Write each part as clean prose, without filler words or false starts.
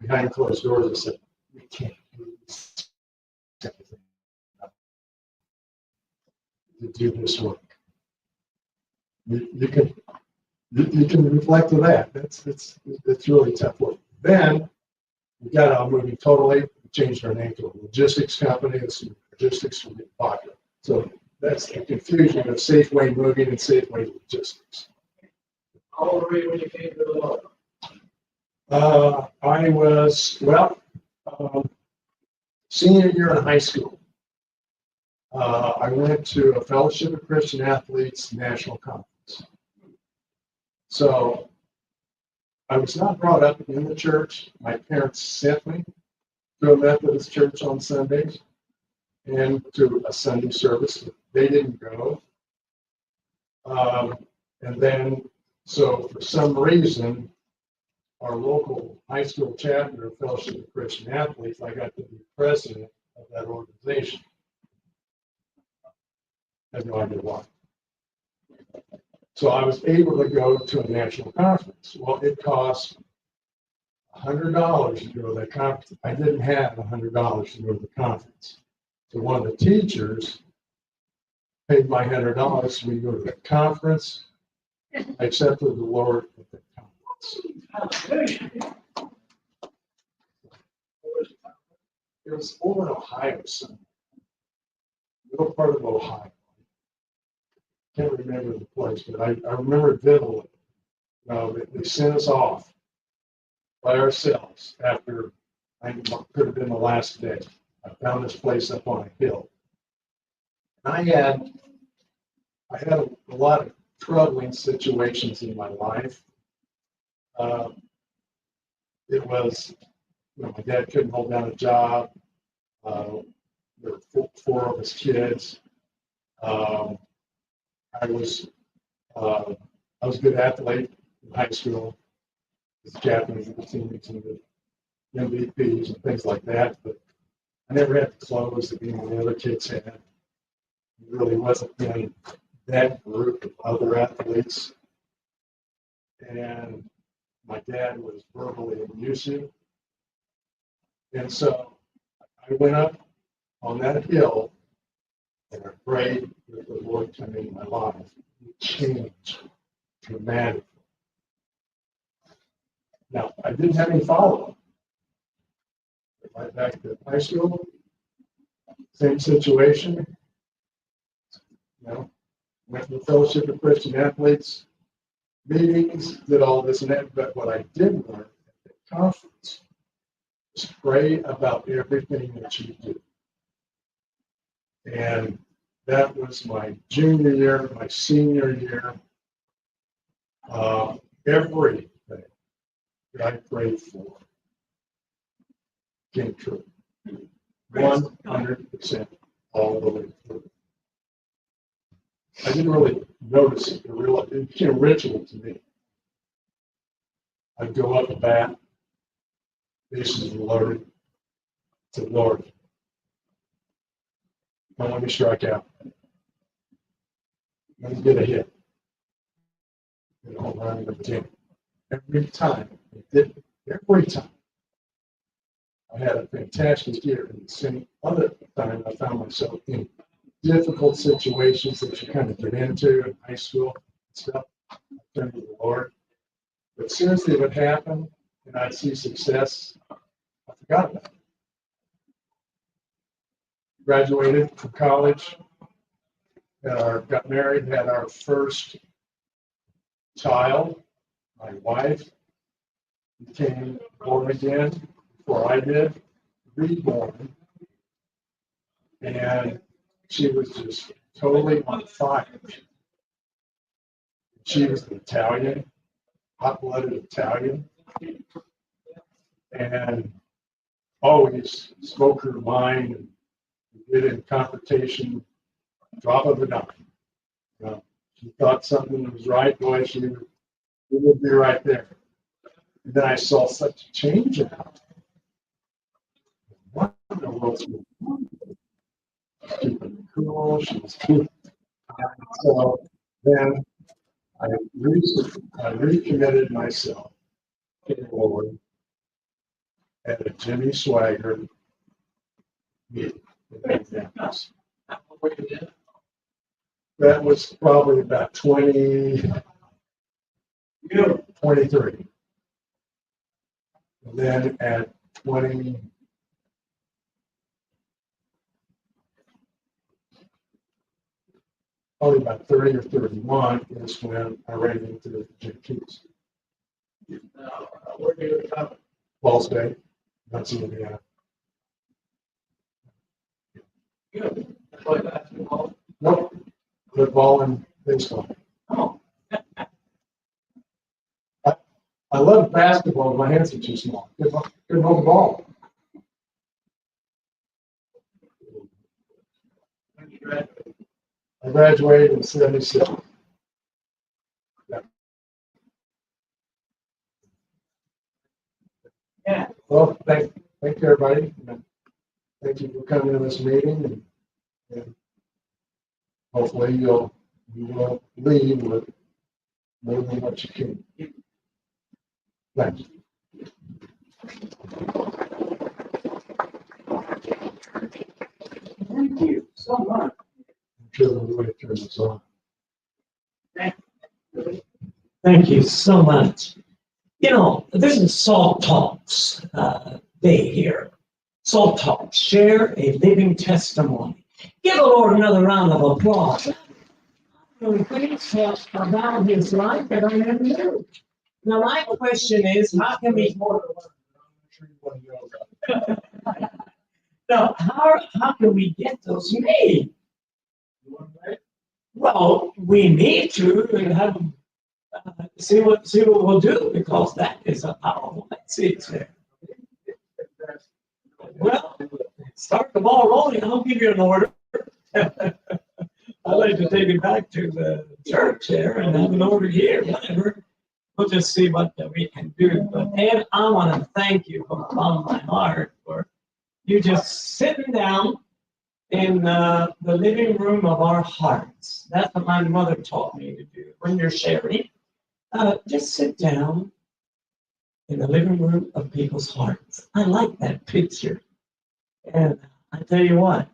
behind closed doors and said, we can't do this to do this work. You can reflect on that. It's really tough work. Then we got out moving totally, changed our name to a logistics company. This logistics will get popular. So that's the confusion of Safeway Moving and Safeway Logistics. How old were you when you came to the law? I was, senior year in high school. I went to a Fellowship of Christian Athletes National Conference. So I was not brought up in the church. My parents sent me to a Methodist church on Sundays and to a Sunday service. They didn't go. And then, so for some reason, our local high school chapter of Fellowship of Christian Athletes, I got to be president of that organization. I have no idea why. So I was able to go to a national conference. Well, it cost $100 to go to that conference. I didn't have $100 to go to the conference. So one of the teachers paid my $100 for me to go to the conference. I accepted the Lord at the conference. It was over in Ohio somewhere. Middle part of Ohio. Can't remember the place, but I remember it vividly. They sent us off by ourselves after I could have been the last day. I found this place up on a hill. And I had a lot of troubling situations in my life. It was, my dad couldn't hold down a job. There were four of us kids. I was a good athlete in high school. Was captain of the teams and the MVPs and things like that, but I never had the clothes that the other kids had. It really wasn't in that group of other athletes. And my dad was verbally abusive. And so I went up on that hill and I prayed that the Lord come into my life. It changed dramatically. Now, I didn't have any follow-up. Right back to high school, same situation. Went to the Fellowship of Christian Athletes meetings, did all this and that. But what I did learn at the conference was pray about everything that you do. And that was my junior year, my senior year. Everything that I prayed for came true. 100% all the way through. I didn't really notice it. It became a ritual to me. I'd go up the bat, bases were loaded, to the Lord, don't let me strike out. Let me get a hit. Get a home run in the team. Every time, every time. I had a fantastic year. And the same other time, I found myself in difficult situations that you kind of get into in high school and stuff. I turned to the Lord. But as soon as it would happen and I'd see success, I forgot about it. Graduated from college, got married, had our first child. My wife became born again before I did, reborn. And she was just totally on fire. She was an Italian, hot-blooded Italian, and always spoke her mind and did in confrontation, drop of a dime. She thought something was right, boy, she would be right there. And then I saw such a change in her. What in the world's going on? Keeping cool, she was keeping. So then I recommitted myself to the Lord. at a Jimmy Swagger meeting. That was probably about 23. And then at 20, probably about 30 or 31 is when I ran into Jim Keys. Where do you come? Ball State, that's Indiana. Good. Play basketball. Nope, football and baseball. Oh. I love basketball, my hands are too small. Couldn't hold the ball. When you graduated. I graduated in 76. Yeah. Well, thank you, everybody. Thank you for coming to this meeting, and hopefully you will leave with more than what you came. Thank you. Thank you so much. I'm sure the way to turn this on. Thank you so much. You know, this is Salt Talks day here. Salt Talks, share a living testimony. Give the Lord another round of applause. Things about his life that I never knew. Now, my question is, how can we now, how can we get those made? Well, we need to and have see what we'll do, because that is a powerful message there. Well, start the ball rolling. I'll give you an order. I'd like to take it back to the church there and have an order here, whatever. We'll just see what we can do. But Ed, I want to thank you from the bottom of my heart for you just sitting down in the living room of our hearts. That's what my mother taught me to do when you're sharing. Just sit down in the living room of people's hearts. I like that picture. And I tell you what,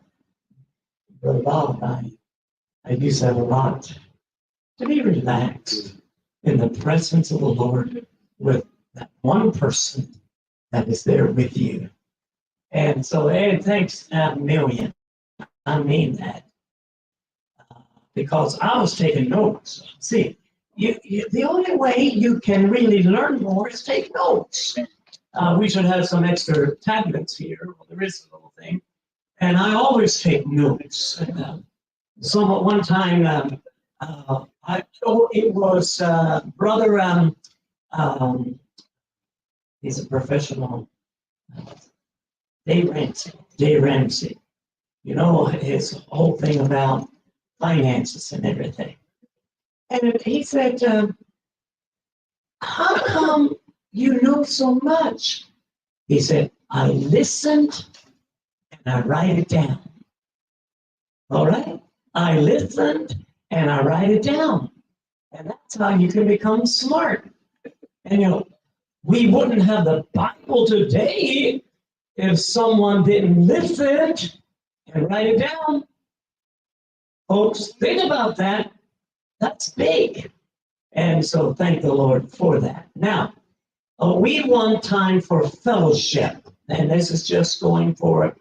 Brother Bob and I use that a lot, to be relaxed in the presence of the Lord with that one person that is there with you. And so, Ed, thanks a million. I mean that. Because I was taking notes. See, the only way you can really learn more is take notes. We should have some extra tablets here. Well, there is a little thing. And I always take notes. One time, it was Brother, he's a professional, Dave Ramsey. You know, his whole thing about finances and everything. And he said, how come you know so much? He said, I listened and I write it down. All right? I listened and I write it down. And that's how you can become smart. And you know, we wouldn't have the Bible today if someone didn't listen and write it down. Folks, think about that. That's big. And so thank the Lord for that. Now, we want time for fellowship. And this is just going for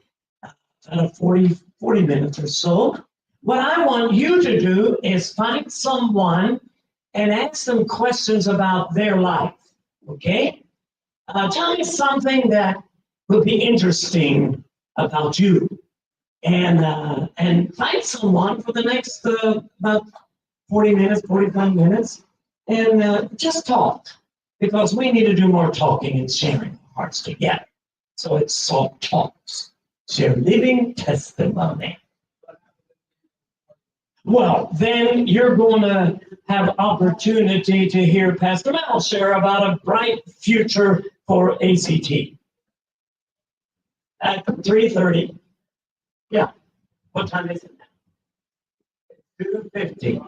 40 minutes or so. What I want you to do is find someone and ask them questions about their life. Okay? Tell me something that would be interesting about you. And find someone for the next about 40 minutes, 45 minutes, and just talk. Because we need to do more talking and sharing our hearts together. So it's Salt Talks. Share living testimony. Well, then you're going to have opportunity to hear Pastor Mel share about a bright future for ACT. At 3:30. Yeah. What time is it now? 2:50.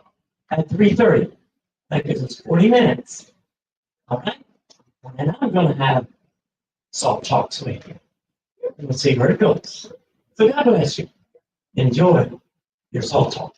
At 3:30. That gives us 40 minutes. All right? And I'm going to have Salt talks me. We'll see where it goes. So God bless you. Enjoy your salt talk.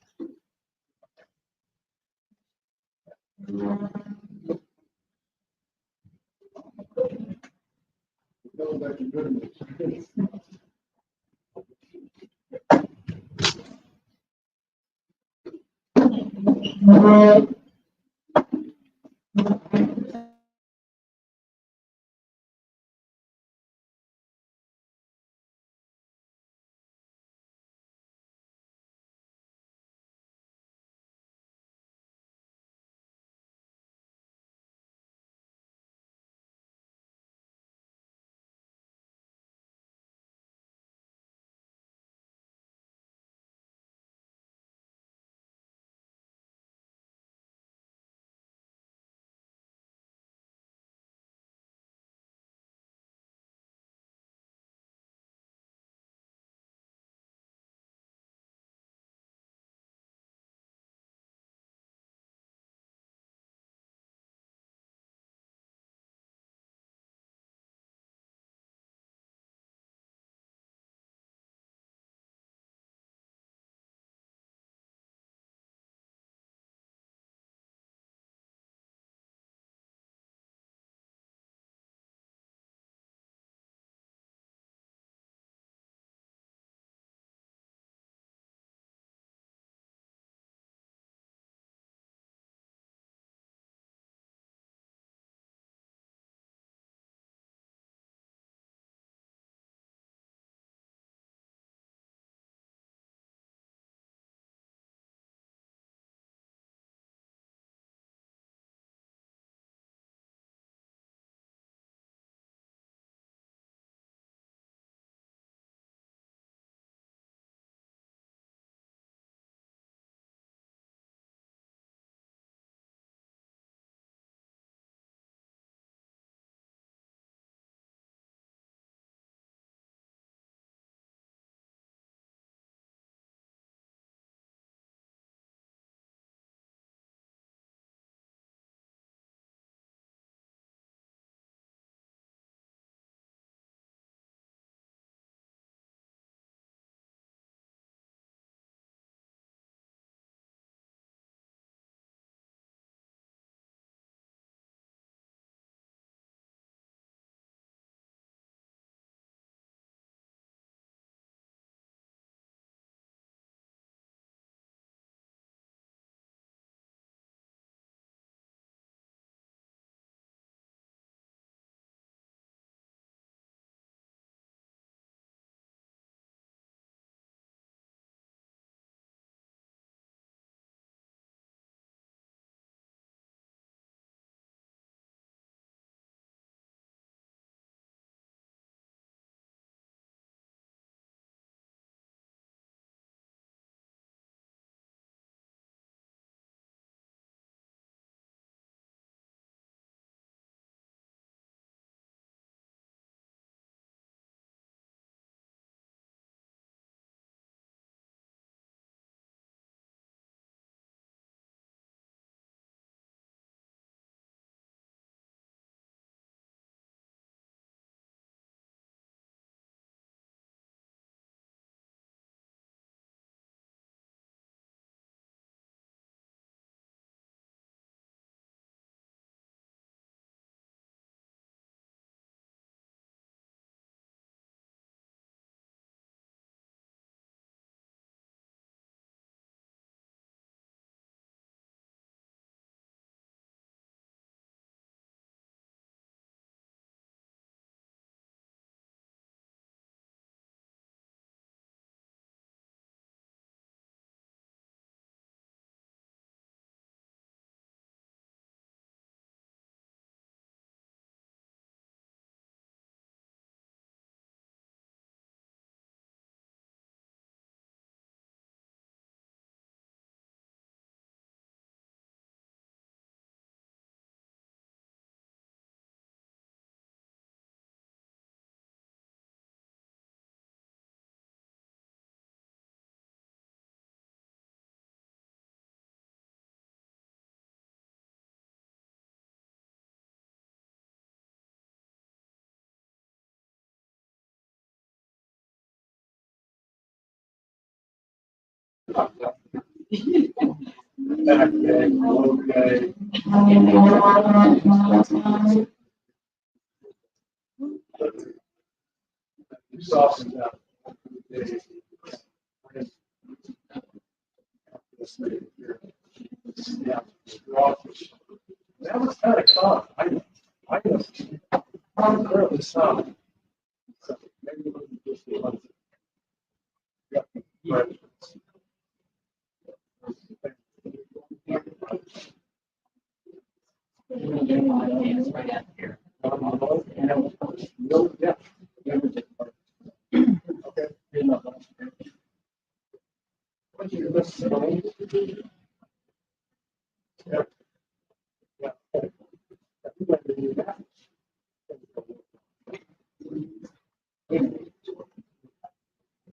Back day, low day. You saw some that. Yeah. That was kind of fun. I was really some. So maybe it wasn't just the ones. Yeah. But. No, yeah. Okay. What you listen to? Yeah. Yeah. I think I can do that.